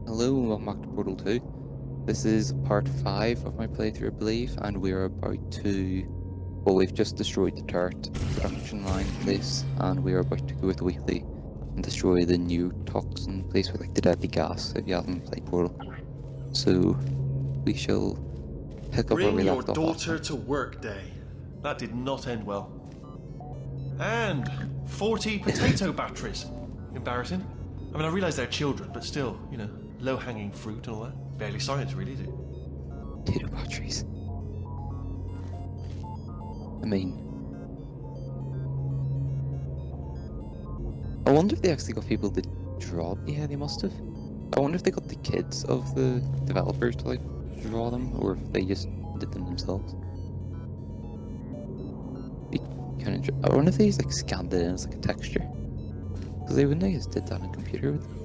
Hello and welcome back to Portal 2. This is part 5 of my playthrough, I believe, and we're about to... Well, we've just destroyed the turret production line place, and we are about to go with the weekly and destroy the new toxin place with like the deadly gas, if you haven't played Portal. So, we shall pick up where we left off. Bring your daughter to work day. That did not end well. And 40 potato batteries. Embarrassing. I mean, I realise they're children, but still, you know, low-hanging fruit and all that. Barely science, really, is it? Potato batteries. I mean... I wonder if they actually got people to draw... Yeah, they must have. I wonder if they got the kids of the developers to, like, draw them, or if they just did them themselves. I wonder if they just, like, scanned it in as, like, a texture. Because they wouldn't have just did that on a computer with them.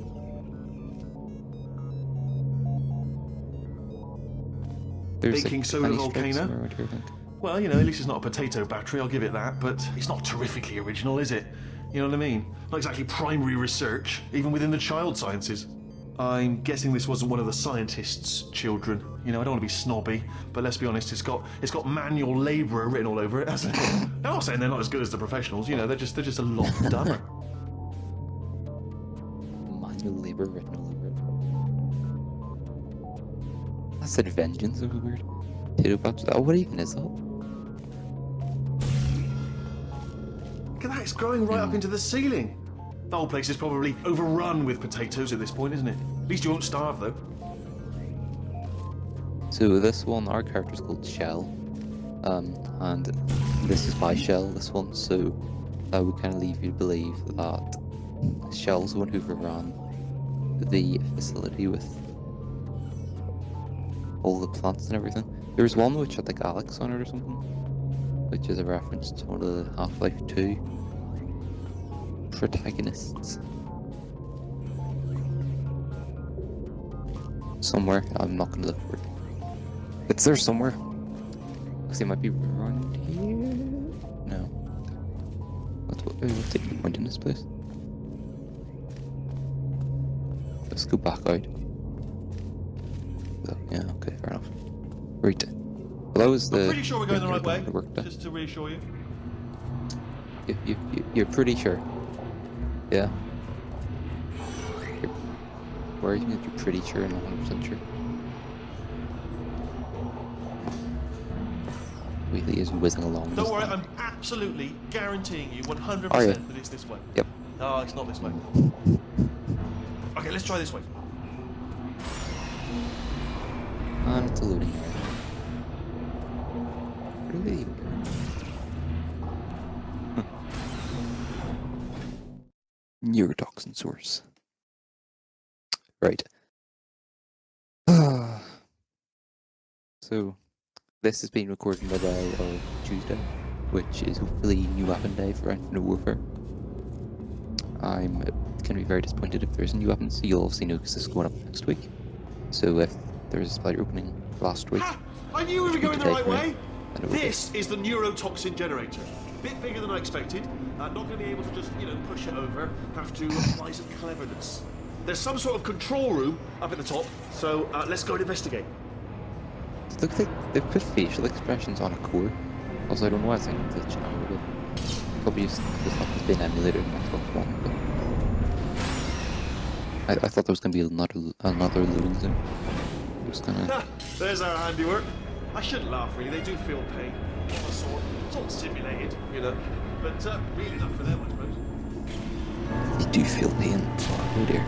Baking like, soda penny volcano. strips or whatever, I think. Well, you know, at least it's not a potato battery, I'll give it that, but it's not terrifically original, is it? You know what I mean? Not exactly primary research, even within the child sciences. I'm guessing this wasn't one of the scientists' children. You know, I don't want to be snobby, but let's be honest, it's got manual labourer written all over it, hasn't it? I'm not saying they're not as good as the professionals, you know, they're just a lot dumber. Manual labour written all over it. That said vengeance over weird. Potato batteries. Oh, what even is that? Look at that, it's growing right up into the ceiling. The whole place is probably overrun with potatoes at this point, isn't it? At least you won't starve, though. So this one, our character's called Shell, and this is by Shell, this one, so that would kind of leave you to believe that Shell's the one who ran the facility with all the plants and everything. There's one which had like Alex on it or something, which is a reference to one of the Half-Life 2 protagonists. Somewhere, I'm not gonna look for it. It's there somewhere. Because it might be around here. No. What's the point in this place? Let's go back out. Oh, yeah, okay, fair enough. Right. Well, that was the... I'm pretty sure we're going the right way, work just to reassure you. You're pretty sure? Yeah. Where you you're pretty sure and 100% sure. Wheatley is whizzing along. Don't worry, I'm absolutely guaranteeing you 100% that it's this way. Yep. No, it's not this way. Okay, let's try this way. And it's a loading area. Where do they even go? Neurotoxin source. Right. So, this is being recorded by the day of Tuesday, which is hopefully new weapon day for Infinite Warfare. I'm going to be very disappointed if there isn't new weapons, so you'll obviously know because this is going up next week. So if there's a spider opening last week... Ha! I knew we were going the right way! This be. is the neurotoxin generator. Bit bigger than I expected. Not going to be able to just, you know, push it over. Have to apply some cleverness. There's some sort of control room up at the top, so let's go and investigate. It looks like they've put facial expressions on a core. Also, I don't know why it's like glitching out a bit. Probably just the stuff has been emulated in Xbox One, but... I thought there was going to be another loading zone. Just gonna... There's our handiwork. I shouldn't laugh, really. They do feel pain. Of a sort. It's all simulated, you know. But really not for them, I suppose. They do feel pain. Oh dear.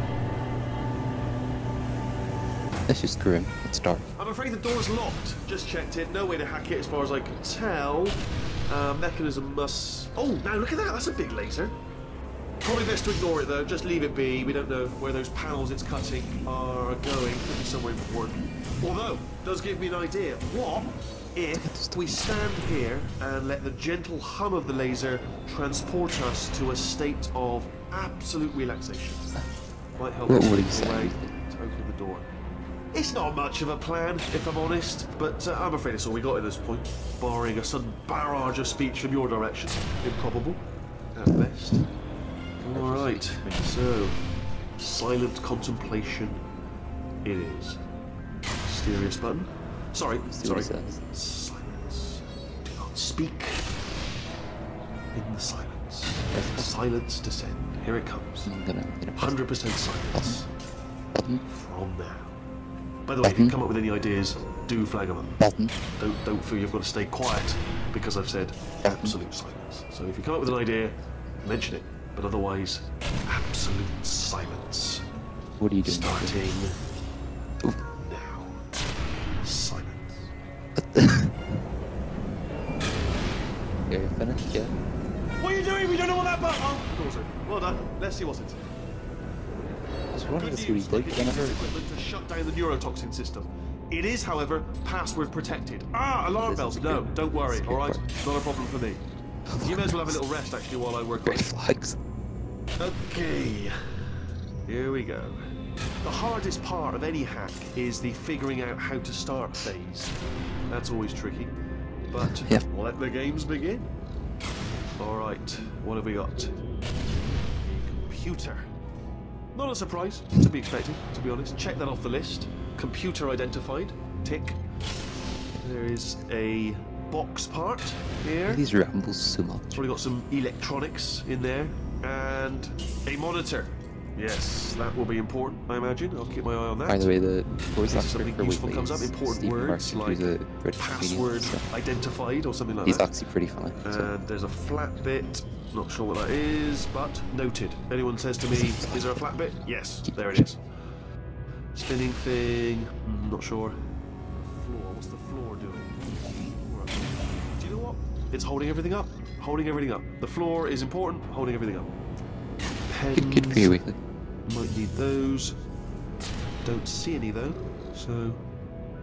Let's just grim. Let's start. I'm afraid the door's locked. Just checked it. No way to hack it as far as I can tell. Mechanism must... Oh, now look at that. That's a big laser. Probably best to ignore it, though. Just leave it be. We don't know where those panels it's cutting are going. Could be somewhere important. Although, it does give me an idea. What if we stand here and let the gentle hum of the laser transport us to a state of absolute relaxation? Might help us find a way to open the door. It's not much of a plan, if I'm honest, but I'm afraid it's all we got at this point, barring a sudden barrage of speech from your direction. Improbable, at best. Alright, so silent contemplation, it is. Mysterious button. Sorry, See what sorry. he says. Silence. Do not speak. In the silence. Silence descend. Here it comes. I'm gonna press 100% silence. button. From now. By the way, if you come up with any ideas, do flag them up. Button. Don't feel you've got to stay quiet because I've said absolute silence. So if you come up with an idea, mention it. But otherwise, absolute silence. What are you doing? Starting Ooh. now. Silence. Yeah, you're finished, yeah? What are you doing? We don't know what that button. Oh, of course. Well done. Let's see what's it. I was wondering Good to see news. what I he can did use whenever. this equipment to shut down the neurotoxin system. It is, however, password protected. Ah, alarm This bells. is No, good. don't worry. This is All right, good. not a problem for me. You may as well have a little rest actually while I work on Great it. flags. Okay, here we go. The hardest part of any hack is the figuring out how to start phase. That's always tricky, but Yep. let the games begin. All right, what have we got? Computer. Not a surprise, to be expected, to be honest. Check that off the list. Computer identified. Tick. There is a box part here. These rambles so much. Probably got some electronics in there. And a monitor. Yes, that will be important, I imagine. I'll keep my eye on that. By the way, the voice In actor case something for useful Weekly comes up, is important Stephen words Merchant, like who's a British password comedian, so identified or something like he's that. actually pretty funny. So. And there's a flat bit. Not sure what that is, but noted. Anyone says to me, is there a flat bit? Yes, there it is. Spinning thing. Not sure. Floor. What's the floor doing? Do you know what? It's holding everything up. Holding everything up. The floor is important. Holding everything up. Good for you, Pens. Weekly. Might need those. Don't see any though. So,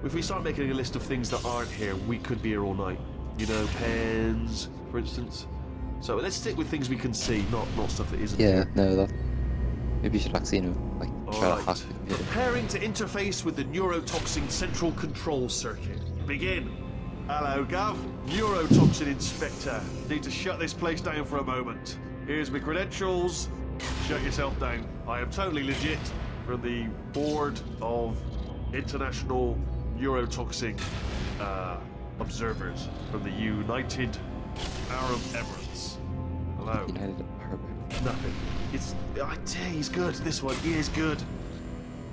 if we start making a list of things that aren't here, we could be here all night. You know, pens, for instance. So let's stick with things we can see, not stuff that isn't Yeah, here. no, that. Maybe you should actually, like, try to hack Alright. the computer. Preparing to interface with the neurotoxin central control circuit. Begin. Hello, Gav. Neurotoxin Inspector. Need to shut this place down for a moment. Here's my credentials. Shut yourself down. I am totally legit from the Board of International Neurotoxin Observers from the United Arab Emirates. Hello. United Arab. Nothing. I tell you, he's good. This one, he is good.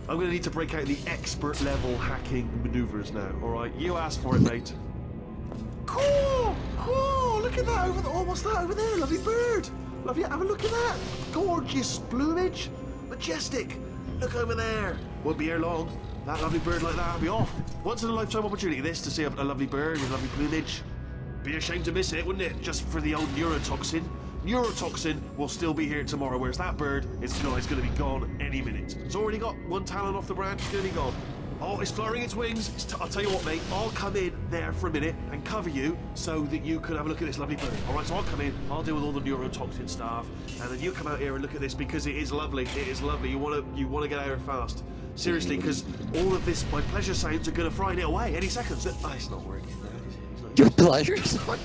I'm going to need to break out the expert level hacking maneuvers now. All right, you asked for it, mate. Cool, cool. Look at that over there. Oh, what's that over there? Lovely bird. Lovely. Have a look at that. Gorgeous plumage. Majestic. Look over there. Won't be here long. That lovely bird like that will be off. Once in a lifetime opportunity, this to see a lovely bird with lovely plumage. Be a shame to miss it, wouldn't it? Just for the old neurotoxin. Neurotoxin will still be here tomorrow, whereas that bird is going to be gone any minute. It's already got one talon off the branch, it's going to be gone. Oh, it's fluttering its wings. I'll tell you what, mate, I'll come in there for a minute and cover you so that you can have a look at this lovely bird. All right, so I'll come in, I'll deal with all the neurotoxin stuff, and then you come out here and look at this because it is lovely. It is lovely. You want to get out here fast. Seriously, because all of this, my pleasure sounds are going to frighten it away any second. Oh, it's not working now, is it? It's not Your pleasure, son.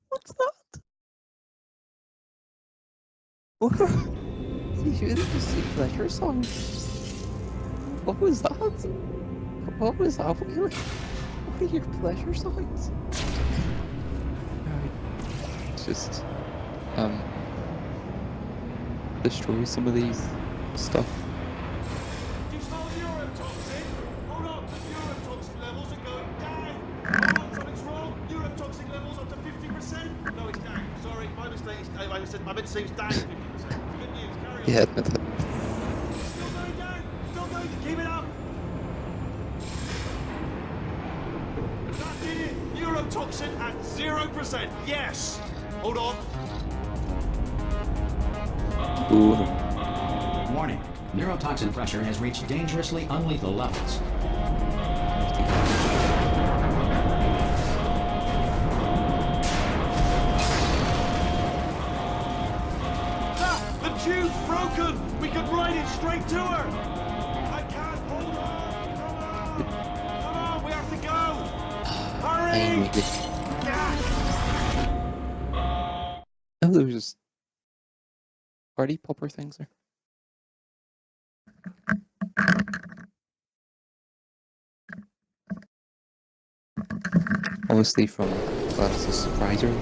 What's that? What? Did you just see pleasure song? What was that? What was that? What are your pleasure songs? Alright. Just destroy some of these stuff. You smell neurotoxin? Hold on, neurotoxin levels are going down. Hold on, something's wrong. Neurotoxin levels up to 50%. No, it's down. Sorry, my mistake. I meant to say it's down 50%. Good news. Carry on. Yeah, admit that. Still going down. Still going. Keep it up. That did it. Neurotoxin at 0%. Yes. Hold on. Ooh, no. Warning. Neurotoxin pressure has reached dangerously unlethal levels. The tube's broken! We could ride it straight to her! I can't hold on! Come on! Come on, we have to go! Hurry! Yeah. Oh, there was just party popper things there. Obviously from Gladys' surprise room.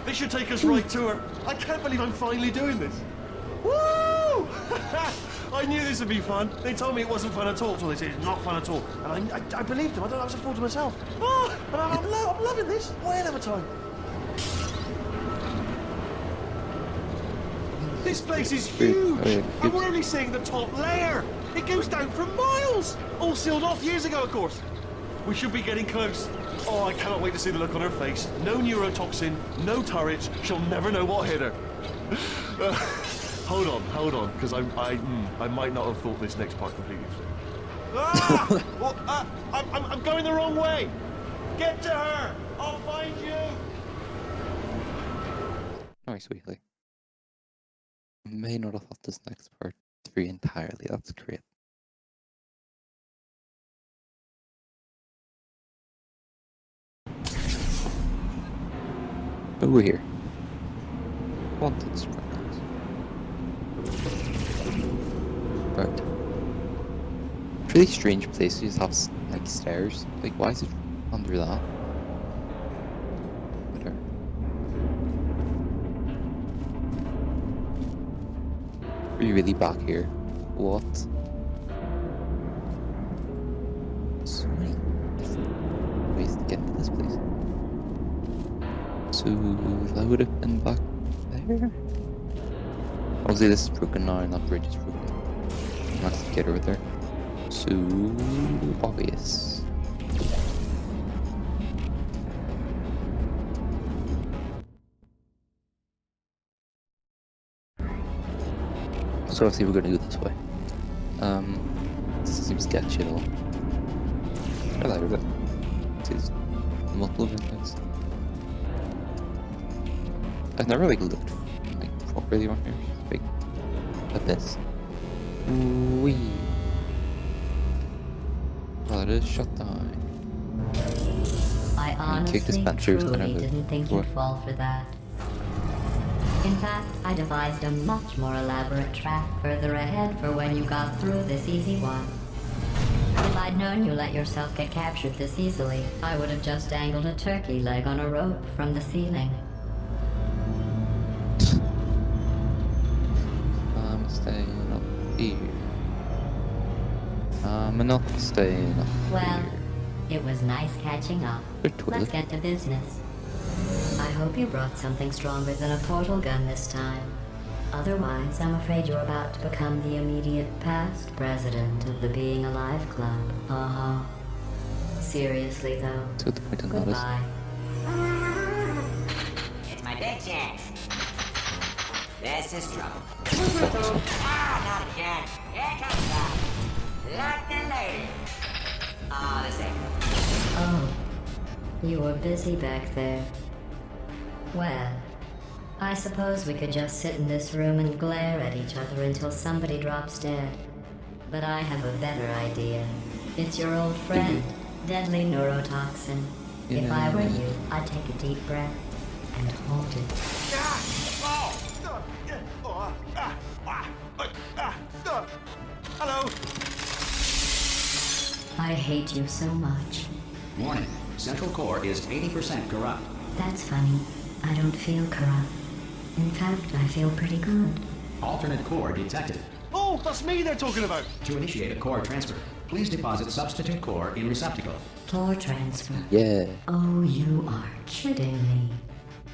This should take us right to her. I can't believe I'm finally doing this. Woo! I knew this would be fun. They told me it wasn't fun at all, so they said it's not fun at all. And I believed them. I don't know, I was a fool to myself. Oh, and I'm loving this. Whale of a time. This place is huge. And we're only seeing the top layer. It goes down for miles. All sealed off years ago, of course. We should be getting close. Oh, I cannot wait to see the look on her face. No neurotoxin, no turrets. She'll never know what hit her. Hold on, because I might not have thought this next part completely through. Ah! Well, I'm going the wrong way. Get to her. I'll find you. Nice, Weekly. I may not have thought this next part through entirely. That's great. Over here. Wanted sprinkles. Right. Really strange places have like stairs. Like, why is it under that? Whatever. Are you really back here? What? So many different ways to get to this place. So that would have been back there. Obviously this is broken now and that bridge is broken. I have to get over there. So obvious. So obviously we're gonna go this way. This seems sketchy at all. I like it. There's multiple things. I've never like looked like properly on here. Like at this. Wee. Well, it is shut down. I honestly, truly didn't think you'd fall for that. In fact, I devised a much more elaborate track further ahead for when you got through this easy one. If I'd known you let yourself get captured this easily, I would have just dangled a turkey leg on a rope from the ceiling. I'm staying up here. I'm not staying up Well, here. it was nice catching up. Let's get to business. I hope you brought something stronger than a portal gun this time. Otherwise, I'm afraid you're about to become the immediate past president of the Being Alive Club. Uh-huh. Seriously, though. So the point of that is, Goodbye. It's my big chance. This is trouble. that's Ah, not again. Here comes that. Lock the lady. Ah, the same. Oh, you were busy back there. Well, I suppose we could just sit in this room and glare at each other until somebody drops dead. But I have a better idea. It's your old friend, deadly neurotoxin. If I were you, I'd take a deep breath and hold it. Hello. I hate you so much. Warning. Central core is 80% corrupt. That's funny. I don't feel corrupt. In fact, I feel pretty good. Alternate core detected. Oh, that's me they're talking about. To initiate a core transfer, please deposit substitute core in receptacle. Core transfer. yeah. Oh, you are kidding me.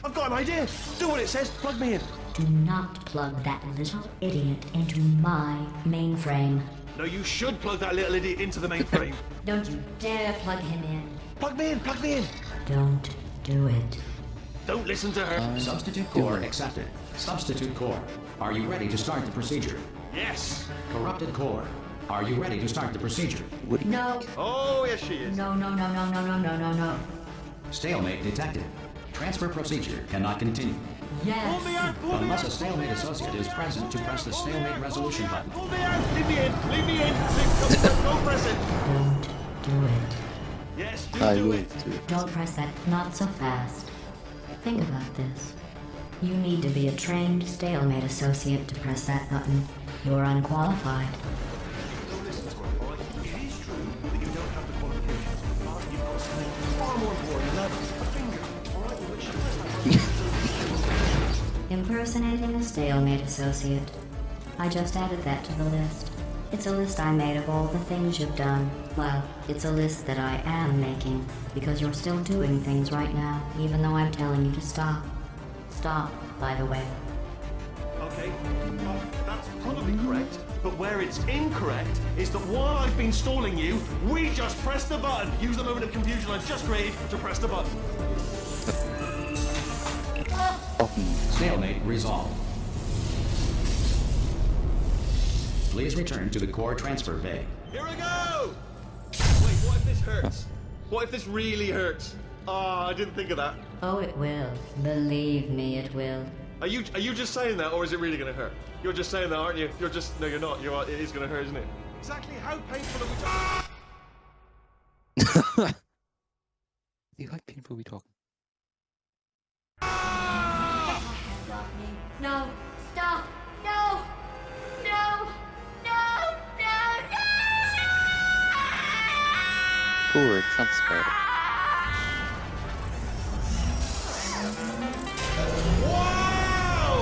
I've got an idea. Do what it says. Plug me in. Do not plug that little idiot into my mainframe. No, you should plug that little idiot into the mainframe. Don't you dare plug him in. Plug me in. Plug me in. Don't do it. Don't listen to her. Substitute core accepted. Substitute core. Are you ready to start the procedure? Yes. Corrupted core. Are you ready to start the procedure? No. Oh, yes, she is. No, no, no, no, no, no, no, no, no. Stalemate detected. Transfer procedure cannot continue. Pull me Yes. out. Pull me Unless a out. stalemate associate is present to press the stalemate resolution button. Pull me out. Leave me in. Leave me in. Don't press it. Don't do it. Yes, I do will it. do it. Don't press that. Not so fast. Think about this. You need to be a trained stalemate associate to press that button. You're unqualified. Don't listen to her, alright? It is true that you don't have the qualifications, but you've got something far more important than a finger, alright? Which has that. Impersonating a stalemate associate. I just added that to the list. It's a list I made of all the things you've done. Well, it's a list that I am making, because you're still doing things right now, even though I'm telling you to stop. Stop, by the way. Okay, that's probably correct, but where it's incorrect is that while I've been stalling you, we just pressed the button. Use the moment of confusion I've just created to press the button. Stalemate resolved. Please return to the core transfer bay. Here we go! Wait, what if this hurts? What if this really hurts? Ah, I didn't think of that. Oh, it will. Believe me, it will. Are you just saying that, or is it really going to hurt? You're just saying that, aren't you? No, you're not. It is going to hurt, isn't it? Exactly how painful are we talking? You like painful we talking? No! Stop! No! No! No! No! Poor transfer. Wow!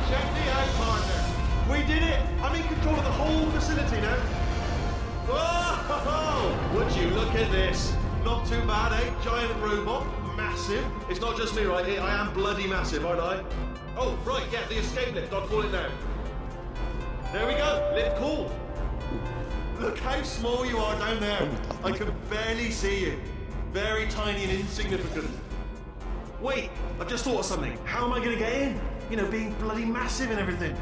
Check me out, partner. We did it! I'm in control of the whole facility now. Whoa! Would you look at this? Not too bad, eh? Giant robot, massive. It's not just me, right? I am bloody massive, aren't I? Oh, right, yeah, the escape lift. I'll call it now. There we go. Lift called. Look how small you are down there. I can barely see you. Very tiny and insignificant. Wait, I've just thought of something. How am I going to get in? You know, being bloody massive and everything.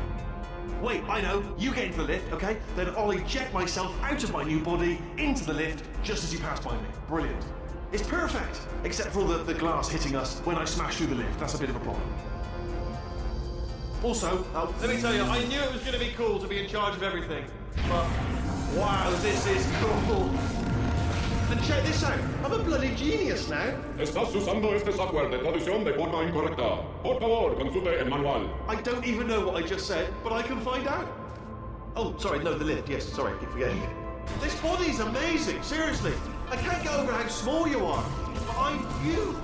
Wait, I know. You get into the lift, okay? Then I'll eject myself out of my new body into the lift just as you pass by me. Brilliant. It's perfect, except for all the glass hitting us when I smash through the lift. That's a bit of a problem. Also, let me tell you, I knew it was going to be cool to be in charge of everything. But, wow, this is cool. And check this out. I'm a bloody genius now. Estás usando este software de traducción de forma incorrecta. Por favor, consulte el manual. I don't even know what I just said, but I can find out. Oh, sorry, no, the lift. Yes, sorry, I keep forgetting. This body's amazing, seriously. I can't get over how small you are. But I'm you.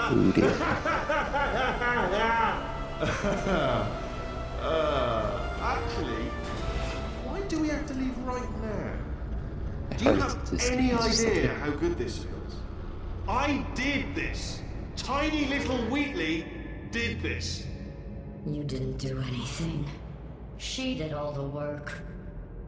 Oh dear. Actually, why do we have to leave right now? I Do you heard have this any is just idea like- how good this feels? I did this. Tiny little Wheatley did this. You didn't do anything. She did all the work.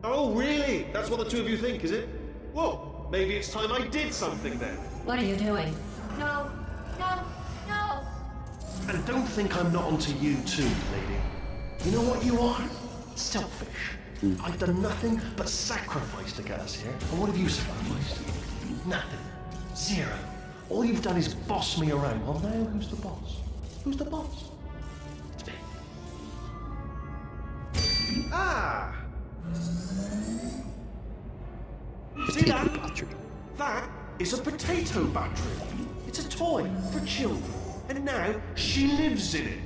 Oh, really? That's what the two of you think, is it? Well, maybe it's time I did something then. What are you doing? No! No! No! And don't think I'm not onto you too, lady. You know what you are? Selfish. I've done nothing but sacrifice to get us here. And what have you sacrificed? Nothing. Zero. All you've done is boss me around. Well, now who's the boss? Who's the boss? It's me. Ah! See Potato that? battery. That is a potato battery. It's a toy for children. And now she lives in it.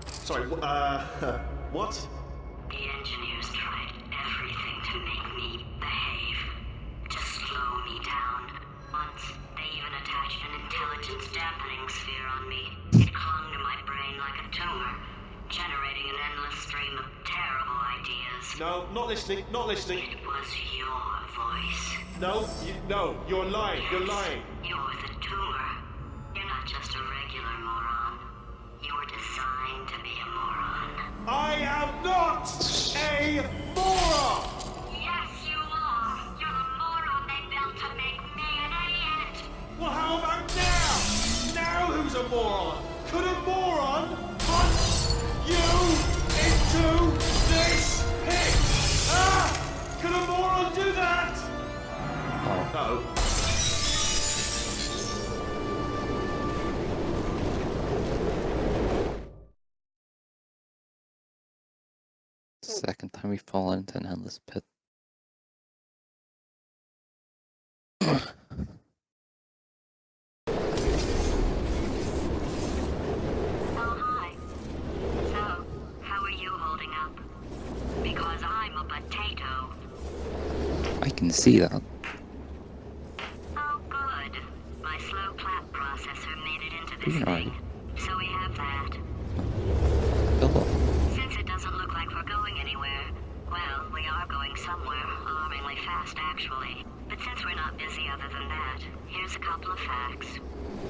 Sorry, what? The engineers tried everything to make me behave, to slow me down. Once, they even attached an intelligence dampening sphere on me. It clung to my brain like a tumor, generating an endless stream of terrible ideas. No, not listening, not listening. It was your voice. No, you're lying, you're lying. You're the tumor. You're not just a regular moron. You were designed to be a moron. I am not a moron! Yes, you are. You're the moron they built to make me an idiot. Well, how about now? Now who's a moron? Could a moron punch you into this pit? Ah! Could a moron do that? Oh. No. Second time we've fallen into an endless pit. didn't see that. Oh, good. My slow clap processor made it into this Even thing. already. So we have that. Still off. Since it doesn't look like we're going anywhere, well, we are going somewhere, alarmingly fast actually. But since we're not busy other than that, here's a couple of facts.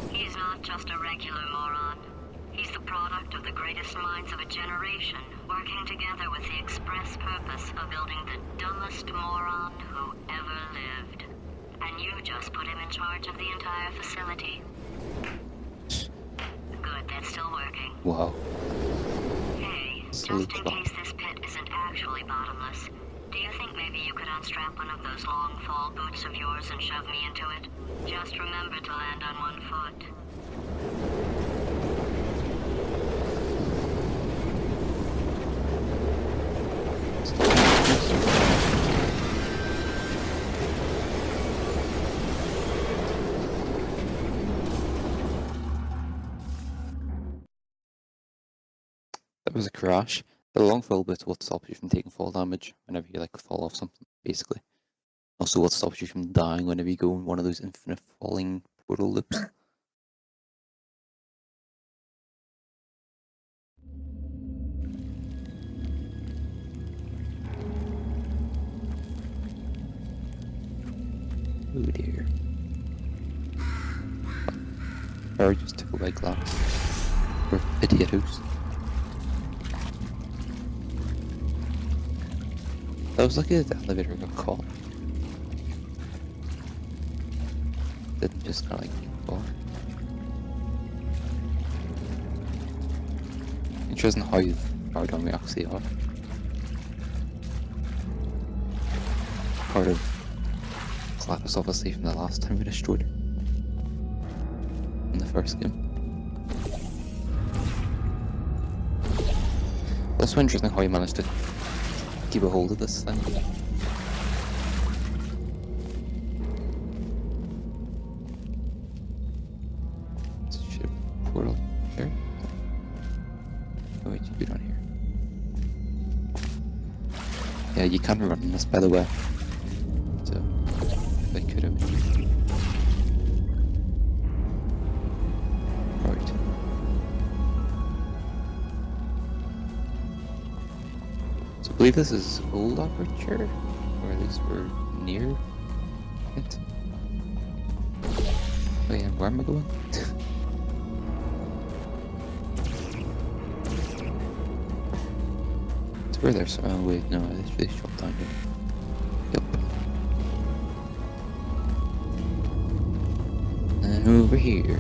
He's not just a regular moron. He's the product of the greatest minds of a generation, working together with the express purpose of building the dumbest moron who ever lived. And you just put him in charge of the entire facility. Good, that's still working. Wow. Hey, Salute just in that. case this pit isn't actually bottomless, do you think maybe you could unstrap one of those long fall boots of yours and shove me into it? Just remember to land on one foot. That was a crash. The long fall bit will stop you from taking fall damage whenever you like fall off something, basically. Also what stops you from dying whenever you go in one of those infinite falling portal loops. Oh dear. Or just took away glass. Or potatoes. That was lucky that the elevator got caught. Didn't just kind of like fall. Interesting how far down we actually are. Part of Clapis obviously from the last time we destroyed her. In the first game. Also interesting how you managed to keep a hold of this thing. Should have portal here. Oh wait, you down here. Yeah, you can't run in this by the way. So I could have. Right. So I believe this is old aperture, or at least we're near it. Oh yeah, where am I going? It's where there's. Oh wait, no, it's really short down here. Yep. And over here.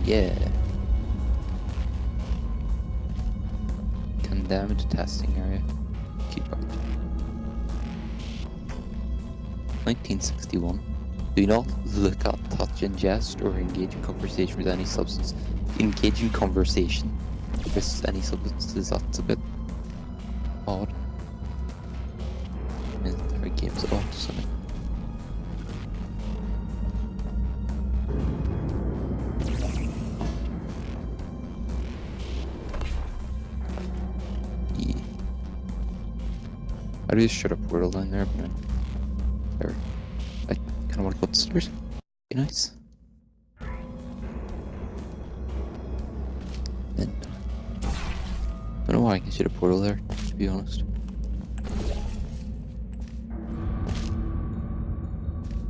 Yeah. Condemned testing area. Keep up. 1961. Do not look at, touch, ingest, or engage in conversation with any substance. Engage in conversation with any substances, that's a bit odd. Military games odd to something. Yeah. I just shut a portal down there, but there. I kind of want to go upstairs. Be nice. Then I don't know why I can shoot a portal there, to be honest.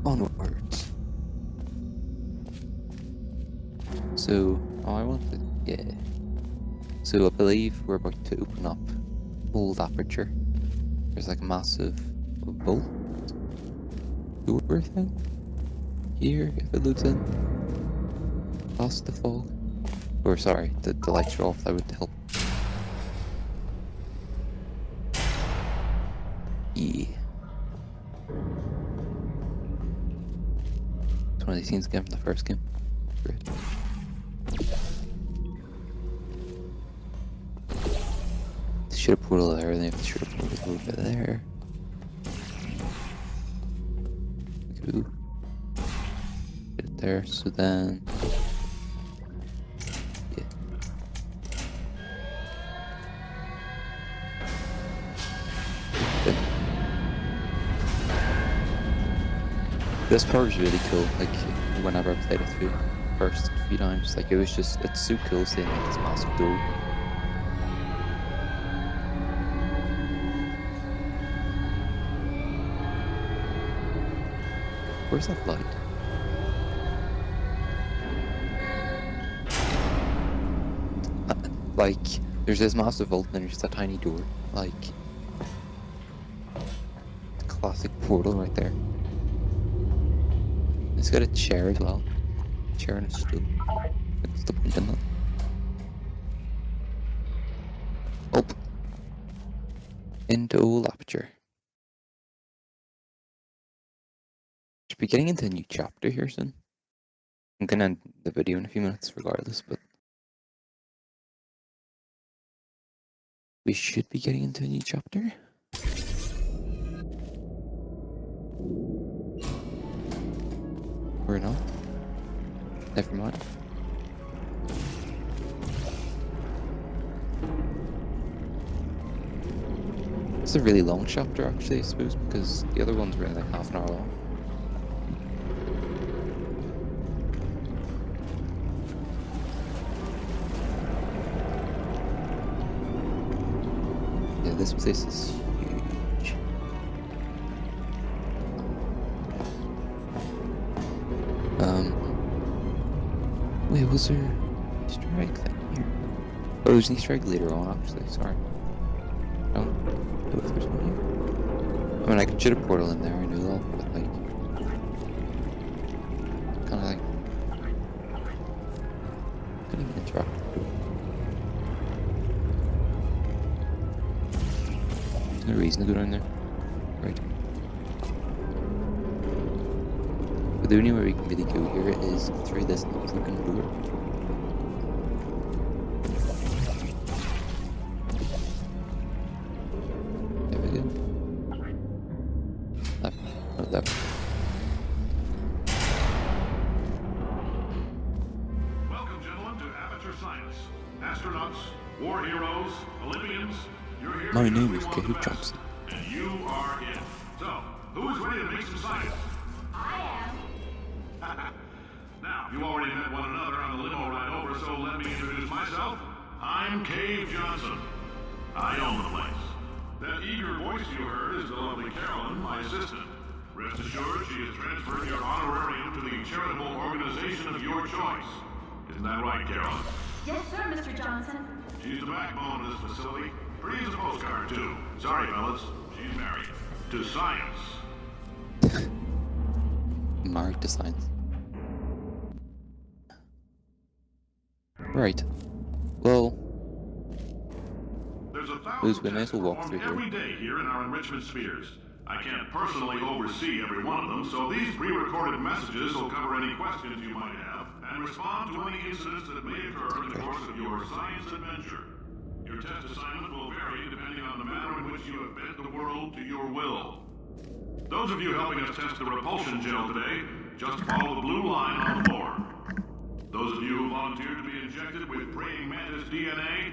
Onwards. So, I wanted, yeah. So I believe we're about to open up old aperture. There's like a massive bolt door thing here if it loads in. Past the fog. Or sorry, the lights are off, that would help. Yeah. It's one of these scenes again from the first game. Great. Shoot a portal there, then you have to shoot a portal over there. Ooh. Get it there, so then. Yeah. Good. This part was really cool. Like whenever I played it through first few times, like it's so cool seeing like this massive door. Where's that light? Like, there's this massive vault and there's a tiny door. Like, classic portal right there. It's got a chair as well. Chair and a stool. What's the point in that? Oh. Into old aperture. Should be getting into a new chapter here soon. I'm gonna end the video in a few minutes regardless, but we should be getting into a new chapter. Or not. Never mind. It's a really long chapter actually, I suppose, because the other ones were like half an hour long. Yeah, this place is huge. Wait, was there an Easter egg thing here? Oh, there's an Easter egg later on, actually, sorry. I don't know if there's one here. I mean, I could shoot a portal in there, I know that, but like... Kinda like... Couldn't even interact with it. There's no reason to go down there. Right. But the only way we can really go here is through this broken door. There we go. Left. Not left. Welcome, gentlemen, to Amateur Science. Astronauts, war heroes, Olympians, you're here. My because name we is want the Caleb best. Johnson. And you are it. So, who is ready to make some science? Now, you already met one another on the limo ride over, so let me introduce myself. I'm Cave Johnson. I own the place. That eager voice you heard is the lovely Carolyn, my assistant. Rest assured, she has transferred your honorarium to the charitable organization of your choice. Isn't that right, Carolyn? Yes, sir, Mr. Johnson. She's the backbone of this facility. Pretty as a postcard, too. Sorry, fellas. She's married. To science. Married to science. Right. Well, There's a Liz, thousand we may as tests well walk performed through every day here in our enrichment spheres. I can't personally oversee every one of them, so these pre-recorded messages will cover any questions you might have and respond to any incidents that may occur in the course of your science adventure. Your test assignment will vary depending on the manner in which you have bent the world to your will. Those of you helping us test the repulsion gel today, just follow the blue line on the floor. Those of you who volunteered to be injected with praying mantis DNA,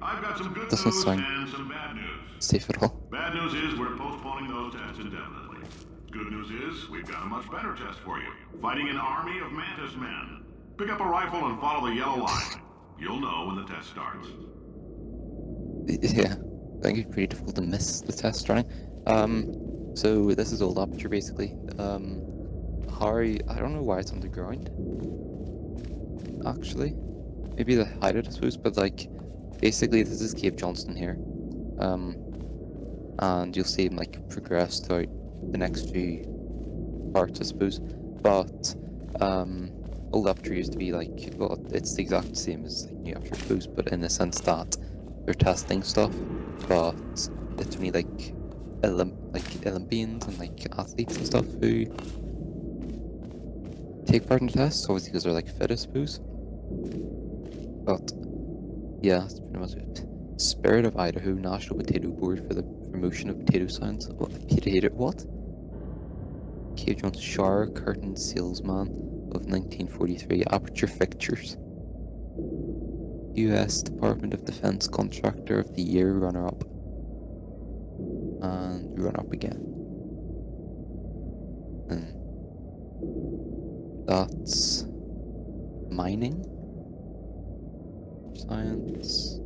I've got some good Doesn't news sound and some bad news. safe at all. Bad news is we're postponing those tests indefinitely. Good news is we've got a much better test for you. Fighting an army of mantis men. Pick up a rifle and follow the yellow line. You'll know when the test starts. Yeah, I think it's pretty difficult to miss the test starting. So this is old aperture basically. Harry, I don't know why it's underground. Actually, maybe they hide it, I suppose. But like, basically, this is Cave Johnson here. And you'll see him like progress throughout the next few parts, I suppose. But old aperture used to be like, well, it's the exact same as like new aperture, I suppose, but in the sense that they're testing stuff, but it's only like Olympians and like athletes and stuff who take part in the tests, obviously because they're like fit, I suppose. But yeah, that's pretty much it. Spirit of Idaho National Potato Board for the promotion of potato science. What? Cave Johnson Shower Curtain Salesman of 1943. Aperture Fixtures. U.S. Department of Defense Contractor of the Year runner-up. And runner-up again. That's mining, science,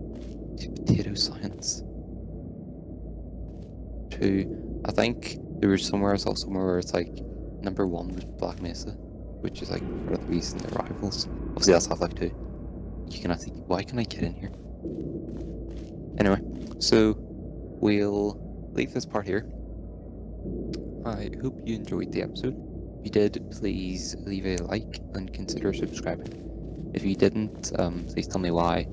potato science. 2. I think there was somewhere I saw somewhere where it's like number 1 was Black Mesa, which is like part of the reason they're rivals. Obviously that's Half-Life 2. You can think, why can I get in here? Anyway, so we'll leave this part here. I hope you enjoyed the episode. If you did, please leave a like and consider subscribing. If you didn't, please tell me why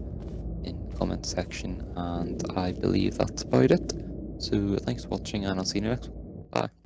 in the comment section, and I believe that's about it. So thanks for watching, and I'll see you next one. Bye.